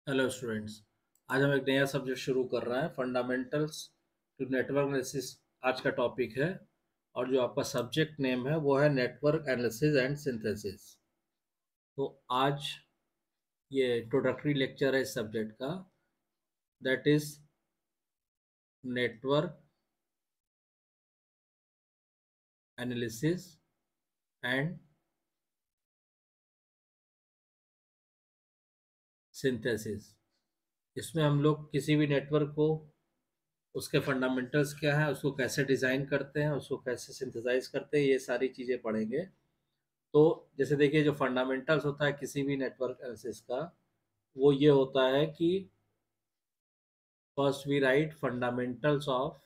Hello students. आज हम एक नया सब्जेक्ट शुरू कर रहे हैं, फंडामेंटल्स टू नेटवर्क एनालिसिस। आज का टॉपिक है और जो आपका सब्जेक्ट नेम है वो है नेटवर्क एनालिसिस एंड सिंथेसिस। तो आज ये इंट्रोडक्टरी लेक्चर है इस सब्जेक्ट का, that is network analysis and synthesis. इसमें हम लोग किसी भी नेटवर्क को, उसके फंडामेंटल्स क्या है, उसको कैसे डिज़ाइन करते हैं, उसको कैसे सिंथेसाइज करते हैं, ये सारी चीज़ें पढ़ेंगे। तो जैसे देखिए, जो फंडामेंटल्स होता है किसी भी नेटवर्क एनालिसिस का, वो ये होता है कि first we write fundamentals of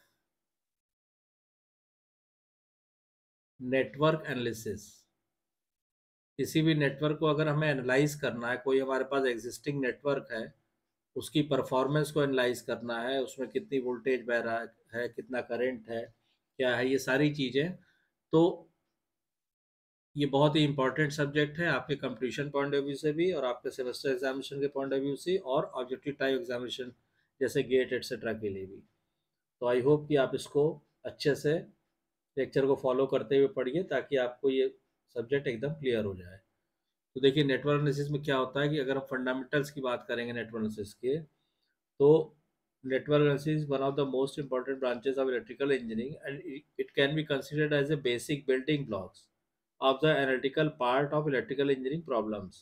network analysis. किसी भी नेटवर्क को अगर हमें एनालाइज करना है, कोई हमारे पास एग्जिस्टिंग नेटवर्क है, उसकी परफॉर्मेंस को एनालाइज करना है, उसमें कितनी वोल्टेज बह रहा है, कितना करंट है, क्या है, ये सारी चीज़ें। तो ये बहुत ही इंपॉर्टेंट सब्जेक्ट है आपके कंपटीशन पॉइंट ऑफ व्यू से भी, और आपके सेमेस्टर एग्जामिनेशन के पॉइंट ऑफ व्यू से, और ऑब्जेक्टिव टाइप एग्जामिनेशन जैसे गेट एटसेट्रा के लिए भी। तो आई होप कि आप इसको अच्छे से लेक्चर को फॉलो करते हुए पढ़िए, ताकि आपको ये सब्जेक्ट एकदम क्लियर हो जाए। तो देखिए, नेटवर्क एनालिसिस में क्या होता है कि अगर हम फंडामेंटल्स की बात करेंगे नेटवर्क एनालिसिस के, तो network analysis one of the most important branches of electrical engineering, and it can be considered as a basic building blocks of the analytical part of electrical engineering problems.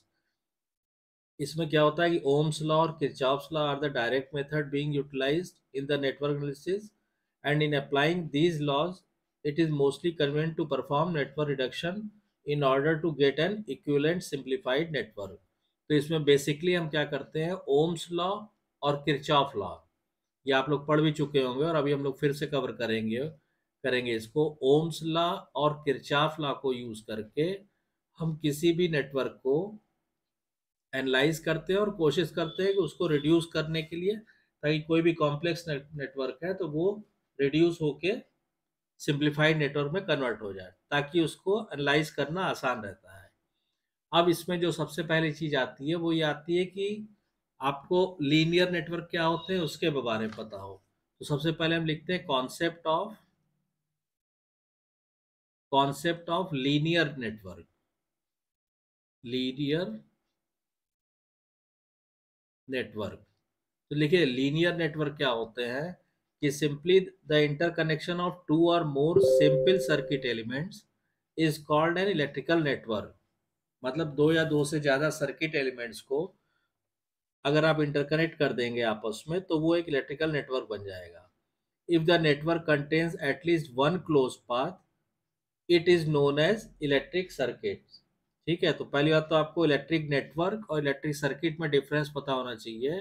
इसमें क्या होता है कि Ohm's law और Kirchhoff's law are the direct method being utilised in the network analysis, and in applying these laws it is mostly convenient to perform network reduction in order to get an equivalent simplified network. तो इसमें basically हम क्या करते हैं, ohms law और Kirchhoff law, ये आप लोग पढ़ भी चुके होंगे और अभी हम लोग फिर से कवर करेंगे करेंगे इसको। ओम्स लॉ और किरचॉफ लॉ को यूज करके हम किसी भी नेटवर्क को एनालाइज करते हैं और कोशिश करते हैं कि उसको रिड्यूस करने के लिए, ताकि कोई भी कॉम्प्लेक्स नेटवर्क है तो वो रिड्यूस होके सिंप्लीफाइड नेटवर्क में कन्वर्ट हो जाए, ताकि उसको एनालाइज करना आसान रहता है। अब इसमें जो सबसे पहली चीज आती है वो ये आती है कि आपको लीनियर नेटवर्क क्या होते हैं उसके बारे में पता हो। तो सबसे पहले हम लिखते हैं concept of linear network. Linear network, तो लिखिए लीनियर नेटवर्क क्या होते हैं कि simply the interconnection of two और more simple circuit elements is called an electrical network. मतलब दो या दो से ज्यादा सर्किट एलिमेंट्स को अगर आप इंटरकनेक्ट कर देंगे आपस में, तो वो एक इलेक्ट्रिकल नेटवर्क बन जाएगा। If the network contains at least one close path, it is known as electric circuit. ठीक है, तो पहली बात तो आपको इलेक्ट्रिक नेटवर्क और इलेक्ट्रिक सर्किट में डिफरेंस पता होना चाहिए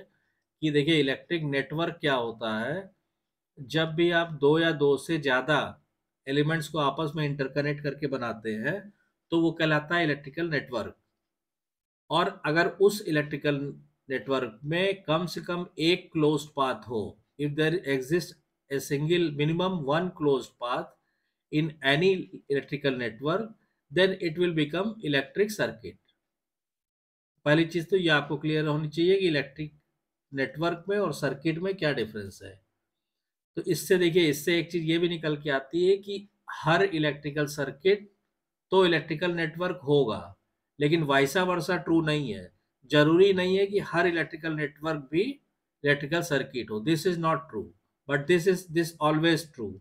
कि देखिए, इलेक्ट्रिक नेटवर्क क्या होता है, जब भी आप दो या दो से ज़्यादा एलिमेंट्स को आपस में इंटरकनेक्ट करके बनाते हैं, तो वो कहलाता है इलेक्ट्रिकल नेटवर्क। और अगर उस इलेक्ट्रिकल नेटवर्क में कम से कम एक क्लोज्ड पाथ हो, if there exist a single minimum one closed path in any electrical network, then it will become electric circuit. पहली चीज तो ये आपको क्लियर होनी चाहिए कि इलेक्ट्रिक नेटवर्क में और सर्किट में क्या डिफरेंस है। तो इससे देखिए, इससे एक चीज ये भी निकल के आती है कि हर इलेक्ट्रिकल सर्किट तो इलेक्ट्रिकल नेटवर्क होगा, लेकिन वाइसा वर्सा ट्रू नहीं है। जरूरी नहीं है कि हर इलेक्ट्रिकल नेटवर्क भी इलेक्ट्रिकल सर्किट हो, this is not true, but this always true.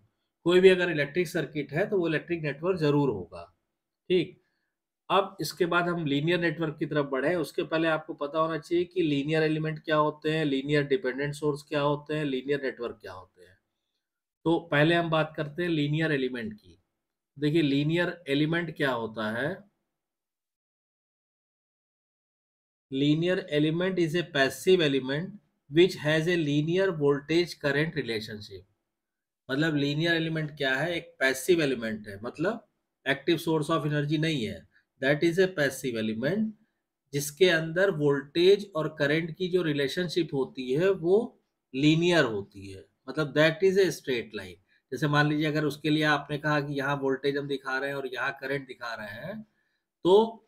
कोई भी अगर इलेक्ट्रिक सर्किट है तो वो इलेक्ट्रिक नेटवर्क जरूर होगा। ठीक। अब इसके बाद हम लीनियर नेटवर्क की तरफ बढ़े, उसके पहले आपको पता होना चाहिए कि लीनियर एलिमेंट क्या होते हैं, लीनियर डिपेंडेंट सोर्स क्या होते हैं, लीनियर नेटवर्क क्या होते हैं। तो पहले हम बात करते हैं लीनियर एलिमेंट की। देखिए, लीनियर एलिमेंट क्या होता है। Linear element is a passive element which has a linear voltage current relationship. मतलब लीनियर एलिमेंट क्या है, एक पैसिव एलिमेंट है, मतलब एक्टिव सोर्स ऑफ एनर्जी नहीं है। That is a passive element जिसके अंदर वोल्टेज और करंट की जो रिलेशनशिप होती है वो लीनियर होती है, मतलब that is a straight line. जैसे मान लीजिए, अगर उसके लिए आपने कहा कि यहाँ वोल्टेज हम दिखा रहे हैं और यहाँ करंट दिखा रहे हैं, तो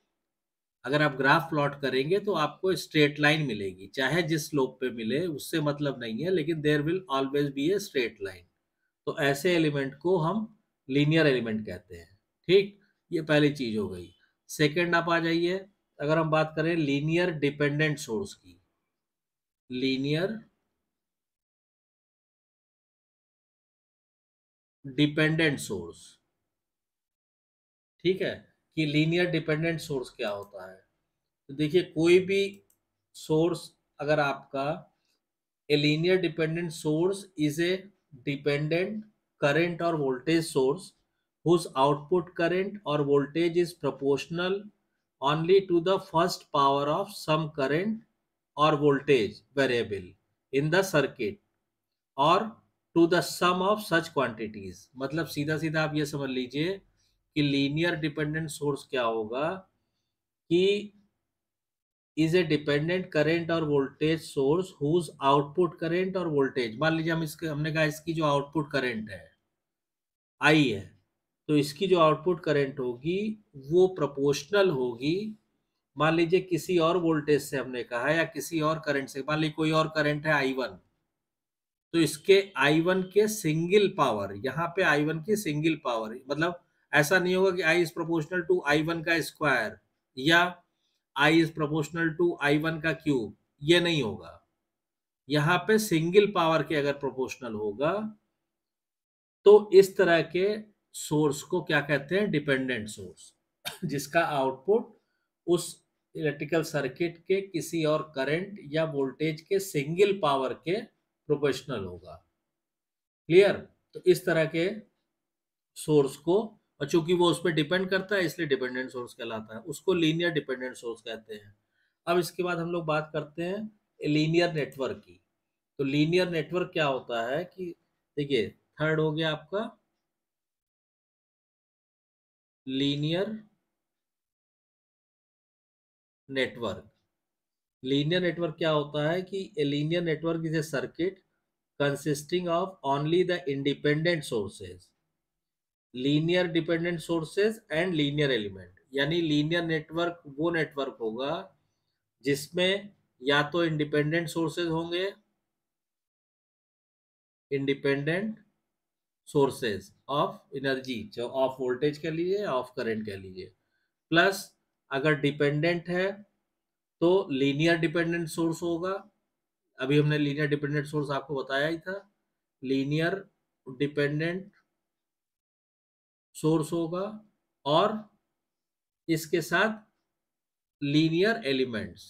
अगर आप ग्राफ प्लॉट करेंगे तो आपको स्ट्रेट लाइन मिलेगी, चाहे जिस स्लोप पे मिले उससे मतलब नहीं है, लेकिन there will always be a straight line. तो ऐसे एलिमेंट को हम लीनियर एलिमेंट कहते हैं। ठीक, ये पहली चीज हो गई। सेकंड आप आ जाइए, अगर हम बात करें लीनियर डिपेंडेंट सोर्स की, लीनियर डिपेंडेंट सोर्स, ठीक है, कि लीनियर डिपेंडेंट सोर्स क्या होता है। तो देखिए कोई भी सोर्स अगर आपका, a linear dependent source is a dependent current or voltage source whose output current or voltage is proportional only to the first power of some current or voltage variable in the circuit or to the sum of such quantities। मतलब सीधा सीधा आप ये समझ लीजिए कि linear dependent source क्या होगा कि इज ए डिपेंडेंट करंट और voltage source whose output current और वोल्टेज, मान लीजिए हमने कहा इसकी जो आउटपुट करंट है आई है, तो इसकी जो आउटपुट करंट होगी वो प्रोपोर्शनल होगी, मान लीजिए किसी और वोल्टेज से हमने कहा है या किसी और करंट से, मान लीजिए कोई और करंट है I1, तो इसके I1 के सिंगल पावर, यहाँ पे I1 की सिंगल पावर, मतलब ऐसा नहीं होगा कि I is proportional to I1 का स्क्वायर या I is proportional to I1 का क्यूब, ये नहीं होगा। यहाँ पे सिंगल पावर के अगर प्रोपोर्शनल होगा तो इस तरह के सोर्स को क्या कहते हैं, डिपेंडेंट सोर्स, जिसका आउटपुट उस इलेक्ट्रिकल सर्किट के किसी और करंट या वोल्टेज के सिंगल पावर के प्रोपोर्शनल होगा। क्लियर? तो इस तरह के सोर्स को, और चूंकि वो उस पर डिपेंड करता है इसलिए डिपेंडेंट सोर्स कहलाता है, उसको लीनियर डिपेंडेंट सोर्स कहते हैं। अब इसके बाद हम लोग बात करते हैं लीनियर नेटवर्क की। तो लीनियर नेटवर्क क्या होता है कि देखिए, थर्ड हो गया आपका लीनियर नेटवर्क। लीनियर नेटवर्क क्या होता है कि ए linear network is a circuit consisting of only the independent sources, linear dependent sources and linear element. यानी लीनियर नेटवर्क वो नेटवर्क होगा जिसमें या तो इंडिपेंडेंट सोर्सेज होंगे, इंडिपेंडेंट सोर्सेज ऑफ एनर्जी, जो ऑफ वोल्टेज कह लीजिए ऑफ करंट कह लीजिए, प्लस अगर डिपेंडेंट है तो लीनियर डिपेंडेंट सोर्स होगा। अभी हमने लीनियर डिपेंडेंट सोर्स आपको बताया ही था, लीनियर डिपेंडेंट सोर्स होगा, और इसके साथ लीनियर एलिमेंट्स,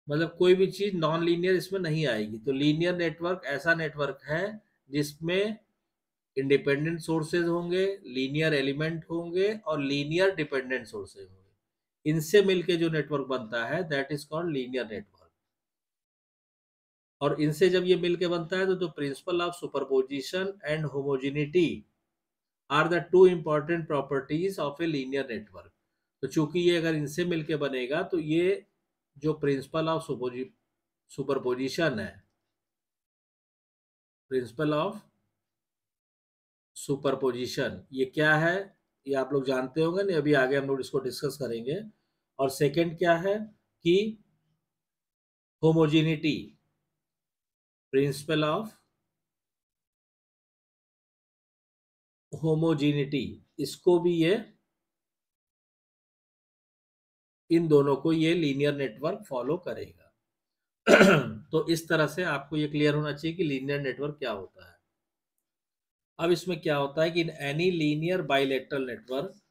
मतलब कोई भी चीज नॉन लीनियर इसमें नहीं आएगी। तो लीनियर नेटवर्क ऐसा नेटवर्क है जिसमें इंडिपेंडेंट सोर्सेज होंगे, लीनियर एलिमेंट होंगे और लीनियर डिपेंडेंट सोर्सेज होंगे। इनसे मिलके जो नेटवर्क बनता है that is called linear network. और इनसे जब ये मिलके बनता है तो जो principle of superposition and homogeneity are the two important properties of a linear network. तो चूंकि ये अगर इनसे मिलके बनेगा तो ये जो प्रिंसिपल ऑफ सुपरपोजिशन है, प्रिंसिपल ऑफ सुपरपोजिशन ये क्या है, ये आप लोग जानते होंगे, नहीं अभी आगे हम लोग इसको डिस्कस करेंगे। और सेकंड क्या है कि होमोजेनिटी, प्रिंसिपल ऑफ होमोजेनिटी, इसको भी ये, इन दोनों को ये लीनियर नेटवर्क फॉलो करेगा। तो इस तरह से आपको ये क्लियर होना चाहिए कि लीनियर नेटवर्क क्या होता है। अब इसमें क्या होता है कि in any linear bilateral network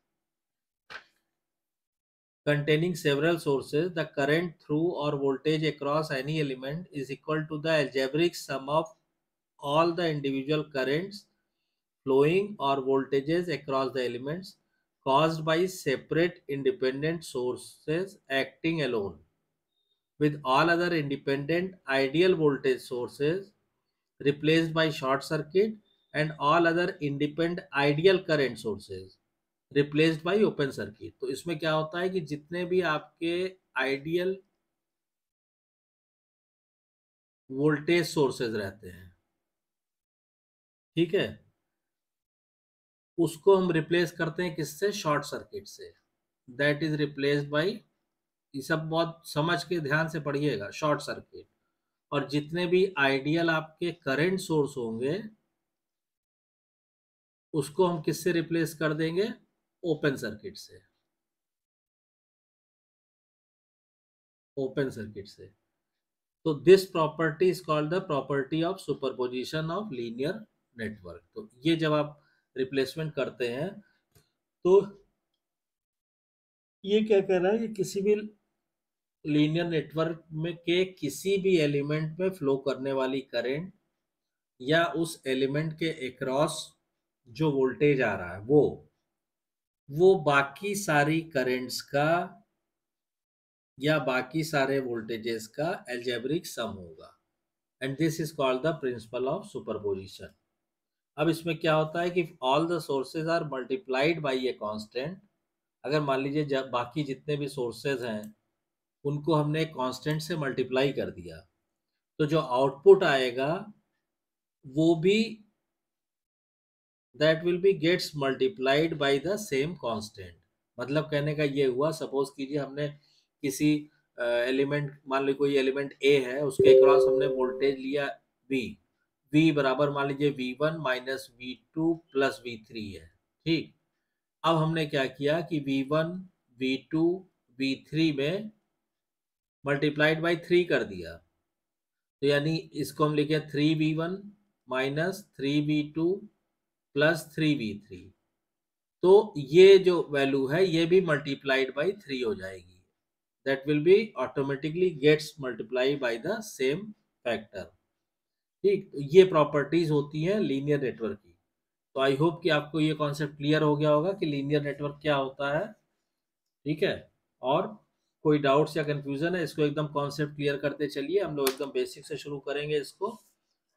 containing several sources, the current through or voltage across any element is equal to the algebraic sum of all the individual currents flowing or voltages across the elements caused by separate independent sources acting alone, with all other independent ideal voltage sources replaced by short circuit and all other independent ideal current sources replaced by open circuit. तो इसमें क्या होता है कि जितने भी आपके ideal voltage sources रहते हैं, ठीक है, उसको हम रिप्लेस करते हैं किससे, शॉर्ट सर्किट से। दैट इज रिप्लेस्ड बाय, ये सब बहुत समझ के ध्यान से पढ़िएगा, शॉर्ट सर्किट। और जितने भी आइडियल आपके करंट सोर्स होंगे उसको हम किससे रिप्लेस कर देंगे? ओपन सर्किट से। ओपन सर्किट से। तो this property is called the property of superposition of linear network. तो ये जब आप रिप्लेसमेंट करते हैं तो ये क्या कर रहा है, ये किसी भी लीनियर नेटवर्क में के किसी भी एलिमेंट में फ्लो करने वाली करंट या उस एलिमेंट के अक्रॉस जो वोल्टेज आ रहा है वो बाकी सारी करंट्स का या बाकी सारे वोल्टेजेस का एल्जेब्रिक सम होगा। And this is called the principle of superposition. अब इसमें क्या होता है कि all the sources are multiplied by a constant. अगर मान लीजिए जब बाकी जितने भी सोर्सेज हैं उनको हमने एक कांस्टेंट से मल्टीप्लाई कर दिया तो जो आउटपुट आएगा वो भी that will be gets multiplied by the same constant. मतलब कहने का ये हुआ, सपोज कीजिए हमने किसी एलिमेंट, मान लीजिए कोई एलिमेंट ए है, उसके अक्रॉस हमने वोल्टेज लिया वी। वी बराबर मान लीजिए V1 minus V2 plus V3 है। ठीक। अब हमने क्या किया कि V1 V2 V3 में मल्टीप्लाइड बाई 3 कर दिया। तो यानी इसको हम लिखे 3V1 minus 3V2 plus 3V3। तो ये जो वैल्यू है ये भी मल्टीप्लाइड बाई 3 हो जाएगी। That will be automatically gets multiply by the same factor. ठीक। तो ये प्रॉपर्टीज होती हैं लीनियर नेटवर्क की। तो आई होप कि आपको ये कॉन्सेप्ट क्लियर हो गया होगा कि लीनियर नेटवर्क क्या होता है। ठीक है। और कोई डाउट्स या कंफ्यूजन है, इसको एकदम कॉन्सेप्ट क्लियर करते चलिए। हम लोग एकदम बेसिक से शुरू करेंगे इसको।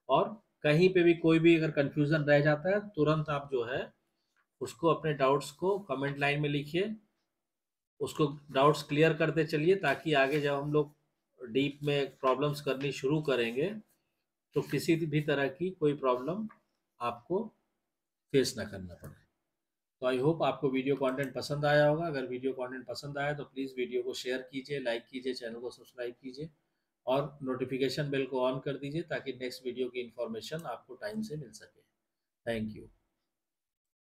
और कहीं पे भी कोई भी अगर कंफ्यूजन रह जाता है तुरंत आप जो है उसको अपने डाउट्स को कमेंट लाइन में लिखिए, उसको डाउट्स क्लियर करते चलिए, ताकि आगे जब हम लोग डीप में प्रॉब्लम्स करनी शुरू करेंगे तो किसी भी तरह की कोई प्रॉब्लम आपको फेस ना करना पड़े। तो आई होप आपको वीडियो कंटेंट पसंद आया होगा। अगर वीडियो कंटेंट पसंद आया तो प्लीज़ वीडियो को शेयर कीजिए, लाइक कीजिए, चैनल को सब्सक्राइब कीजिए और नोटिफिकेशन बेल को ऑन कर दीजिए ताकि नेक्स्ट वीडियो की इन्फॉर्मेशन आपको टाइम से मिल सके। Thank you.